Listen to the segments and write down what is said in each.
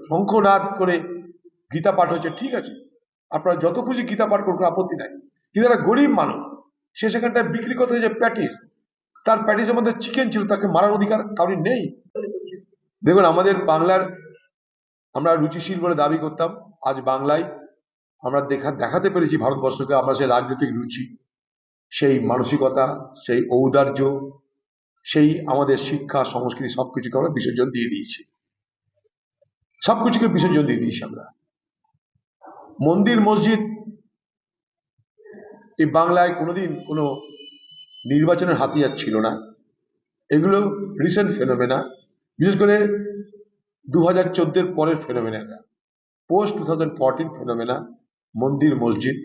শঙ্খনাদ করে গীতা পাঠ হচ্ছে, ঠিক আছে, আপনারা যত খুশি গীতা পাঠ করুন, আপত্তি নাই। কিন্তু একটা গরিব মানুষ, সে সেখানটায় বিক্রি করতে হয়েছে প্যাটিস, তার প্যাটিসের মধ্যে চিকেন ছিল, তাকে মারার অধিকার কারণ নেই। দেখুন, আমাদের বাংলার, আমরা রুচিশীল বলে দাবি করতাম, আজ বাংলায় আমরা দেখাতে পেরেছি ভারতবর্ষকে আমরা সেই রাজনৈতিক রুচি, সেই মানসিকতা, সেই ঔদার্য, সেই আমাদের শিক্ষা সংস্কৃতি সবকিছুকে আমরা বিসর্জন দিয়ে দিয়েছি, সবকিছুকে বিসর্জন দিয়ে দিয়েছি আমরা। মন্দির মসজিদ এই বাংলায় কোনোদিন কোনো নির্বাচনের হাতিয়ার ছিল না। এগুলো রিসেন্ট ফেনোমেনা, বিশেষ করে 2014 পরের ফেনোমেনা, পোস্ট 2014 ফেনোমেনা মন্দির মসজিদ।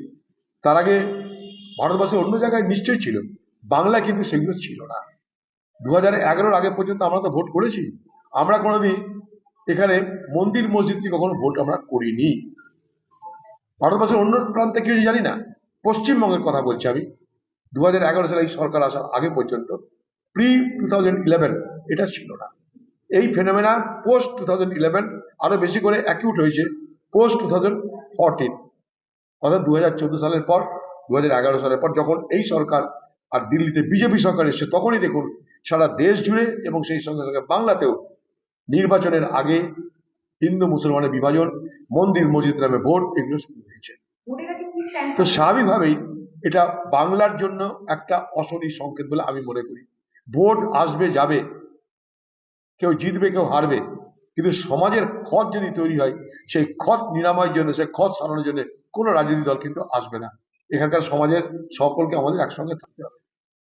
তার আগে ভারতবর্ষের অন্য জায়গায় নিশ্চয়ই ছিল, বাংলায় কিন্তু সেগুলো ছিল না। 2011 আগে পর্যন্ত আমরা তো ভোট করেছি, আমরা কোনোদিন এখানে মন্দির মসজিদটি কখনো ভোট আমরা করিনি। ভারতবর্ষের অন্য প্রান্তে কি জানি না, পশ্চিমবঙ্গের কথা বলছি আমি, 2011 সালে এই সরকার আসার আগে পর্যন্ত, প্রি 2011 এটা ছিল না। এই ফেনোমেনা পোস্ট 2011 আরো বেশি করে অ্যাকিউট হয়েছে পোস্ট 2014, অর্থাৎ 2014 সালের পর, 2011 সালের পর যখন এই সরকার আর দিল্লিতে বিজেপি সরকার এসছে, তখনই দেখুন সারা দেশ জুড়ে এবং সেই সঙ্গে সঙ্গে বাংলাতেও নির্বাচনের আগে হিন্দু মুসলমানের বিভাজন, মন্দির মসজিদ নামে ভোট, এগুলো শুরু হয়েছে। তো স্বাভাবিকভাবেই এটা বাংলার জন্য একটা অশনি সংকেত বলে আমি মনে করি। ভোট আসবে যাবে, কেউ জিতবে কেউ হারবে, কিন্তু সমাজের ক্ষত যদি তৈরি হয়, সেই ক্ষত নিরাময়ের জন্য, সেই ক্ষত সারানোর জন্য কোনো রাজনৈতিক দল কিন্তু আসবে না। এখানকার সমাজের সকলকে আমাদের একসঙ্গে থাকতে হবে।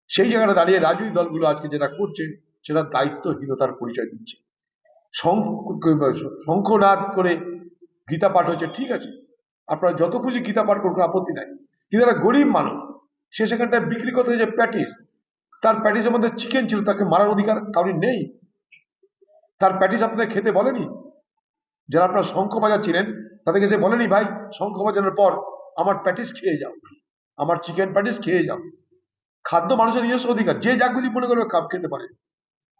সেই জায়গাটা দাঁড়িয়ে রাজনৈতিক দলগুলো আজকে যেটা করছে, সেটা দায়িত্বহীনতার পরিচয় দিচ্ছে। শঙ্খনাদ করে গীতা পাঠ হচ্ছে, ঠিক আছে, আপনারা যত খুশি গীতা পাঠ করুন, আপত্তি নাই। কিন্তু একটা গরিব মানুষ, সে সেখানটায় বিক্রি করতে হয়েছে প্যাটিস, তার প্যাটিসের মধ্যে চিকেন ছিল, তাকে মারার অধিকার কারণ নেই। তার প্যাটিস আপনাদের খেতে বলেনি? যারা আপনার শঙ্খ বাজাচ্ছিলেন তাদেরকে সে বলেনি, ভাই শঙ্খ বাজানোর পর আমার প্যাটিস খেয়ে যাও, আমার চিকেন প্যাটিস খেয়ে যাও? খাদ্য মানুষের নিজস্ব অধিকার, যে যা খুশি মনে করবে কাপ খেতে পারে,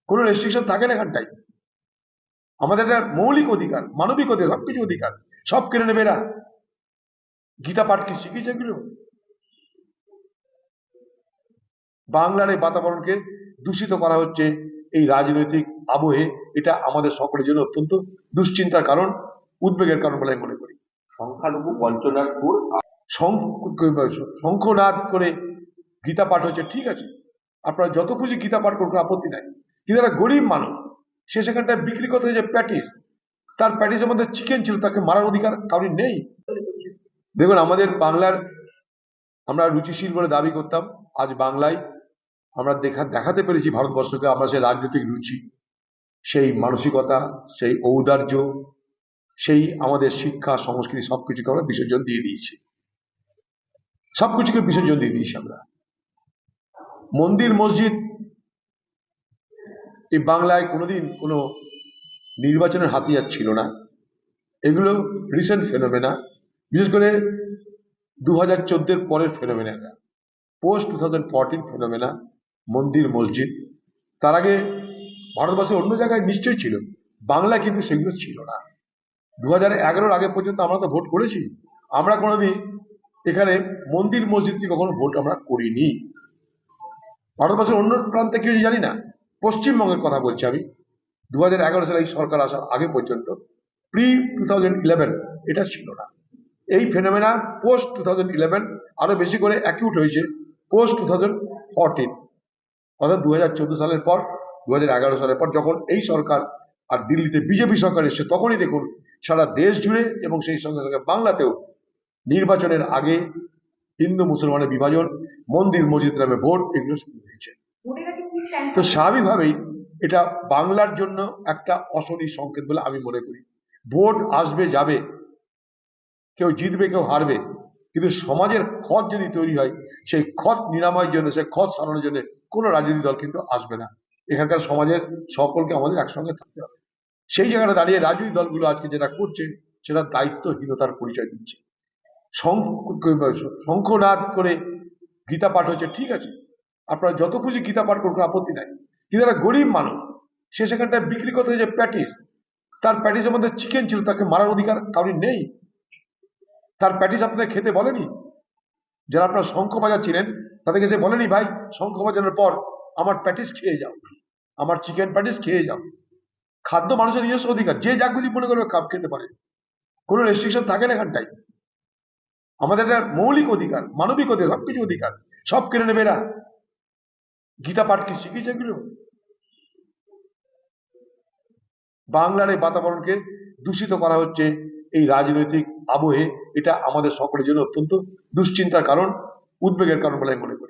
কোনো রেস্ট্রিকশন থাকে না এখানটায়। আমাদের একটা মৌলিক অধিকার, মানবিক অধিকার, সবকিছু অধিকার, সব কেড়ে নেবে এরা। গীতা পাঠ কি শিখিয়েছে এগুলো? বাংলার এই বাতাবরণকে দূষিত করা হচ্ছে এই রাজনৈতিক আবহে। এটা আমাদের সকলের জন্য অত্যন্ত দুশ্চিন্তার কারণ, উদ্বেগের কারণ বলে আমি মনে করি। সংখ্যালঘু বঞ্চনার সুর শঙ্খনাদ করে গীতা পাঠ হচ্ছে, ঠিক আছে, আপনারা যত খুশি গীতা পাঠ করুন, আপত্তি নাই। কিন্তু একটা গরিব মানুষ, সে সেখানটায় বিক্রি করতে হয়েছে প্যাটিস, তার প্যাটিসের মধ্যে চিকেন ছিল, তাকে মারার অধিকার কারণ নেই। দেখুন, আমাদের বাংলার, আমরা রুচিশীল বলে দাবি করতাম, আজ বাংলায় আমরা দেখাতে পেরেছি ভারতবর্ষকে আমরা সেই রাজনৈতিক রুচি, সেই মানসিকতা, সেই ঔদার্য, সেই আমাদের শিক্ষা সংস্কৃতি সবকিছুকে আমরা বিসর্জন দিয়ে দিয়েছি, সবকিছুকে বিসর্জন দিয়ে দিয়েছি আমরা। মন্দির মসজিদ এই বাংলায় কোনোদিন কোনো নির্বাচনের হাতিয়ার ছিল না। এগুলো রিসেন্ট ফেনোমেনা, বিশেষ করে 2014 পরের ফেনোমেনা, পোস্ট 2014 ফেনোমেনা মন্দির মসজিদ। তার আগে ভারতবর্ষের অন্য জায়গায় নিশ্চয়ই ছিল, বাংলায় কিন্তু সেগুলো ছিল না। 2011 আগে পর্যন্ত আমরা তো ভোট করেছি, আমরা কোনোদিন এখানে মন্দির মসজিদটি কখনো ভোট আমরা করিনি। ভারতবর্ষের অন্য প্রান্তে কি জানি না, পশ্চিমবঙ্গের কথা বলছি আমি, 2011 সালে এই সরকার আসার আগে পর্যন্ত, প্রি 2011 এটা ছিল না। এই ফেনোমেনা পোস্ট 2011 আরো বেশি করে অ্যাকিউট হয়েছে পোস্ট 2014, অর্থাৎ 2014 সালের পর, 2011 সালের পর যখন এই সরকার আর দিল্লিতে বিজেপি সরকার এসছে, তখনই দেখুন সারা দেশ জুড়ে এবং সেই সঙ্গে সঙ্গে বাংলাতেও নির্বাচনের আগে হিন্দু মুসলমানের বিভাজন, মন্দির মসজিদ নামে ভোট, এগুলো শুরু হয়েছে। তো স্বাভাবিকভাবেই এটা বাংলার জন্য একটা অশনি সংকেত বলে আমি মনে করি। ভোট আসবে যাবে, কেউ জিতবে কেউ হারবে, কিন্তু সমাজের ক্ষত যদি তৈরি হয়, সেই ক্ষত নিরাময়ের জন্য, সেই ক্ষত সারানোর জন্য কোনো রাজনৈতিক দল কিন্তু আসবে না। এখানকার সমাজের সকলকে আমাদের একসঙ্গে থাকতে হবে। সেই জায়গাটা দাঁড়িয়ে রাজনৈতিক দলগুলো আজকে যেটা করছে, সেটা দায়িত্বহীনতার পরিচয় দিচ্ছে। শঙ্খনাদ করে গীতা পাঠ হচ্ছে, ঠিক আছে, আপনারা যত খুশি গীতা পাঠ করুন, আপত্তি নাই। কিন্তু একটা গরিব মানুষ, সে সেখানটায় বিক্রি করতে হয়েছে প্যাটিস, তার প্যাটিসের মধ্যে চিকেন ছিল, তাকে মারার অধিকার কারোর নেই। তার প্যাটিস আপনাদের খেতে বলেনি? যারা আপনার শঙ্খ বাজাচ্ছিলেন তাদেরকে সে বলেনি ভাই শঙ্খ বাজানোর পর আমার প্যাটিস খেয়ে যাও, আমার চিকেন প্যাটিস খেয়ে যাও? খাদ্য মানুষের নিজস্ব অধিকার, যে যা খুশি মনে করবে কাপ খেতে পারে, কোনো রেস্ট্রিকশন থাকে না এখানটাই। আমাদের একটা মৌলিক অধিকার, মানবিক অধিকার, সবকিছু অধিকার, সব কেড়ে নেবে এরা। গীতা পাঠ কি শিখিয়েছে এগুলো? বাংলার এই বাতাবরণকে দূষিত করা হচ্ছে এই রাজনৈতিক আবহে। এটা আমাদের সকলের জন্য অত্যন্ত দুশ্চিন্তার কারণ, উদ্বেগের কারণ বলে আমি মনে করি।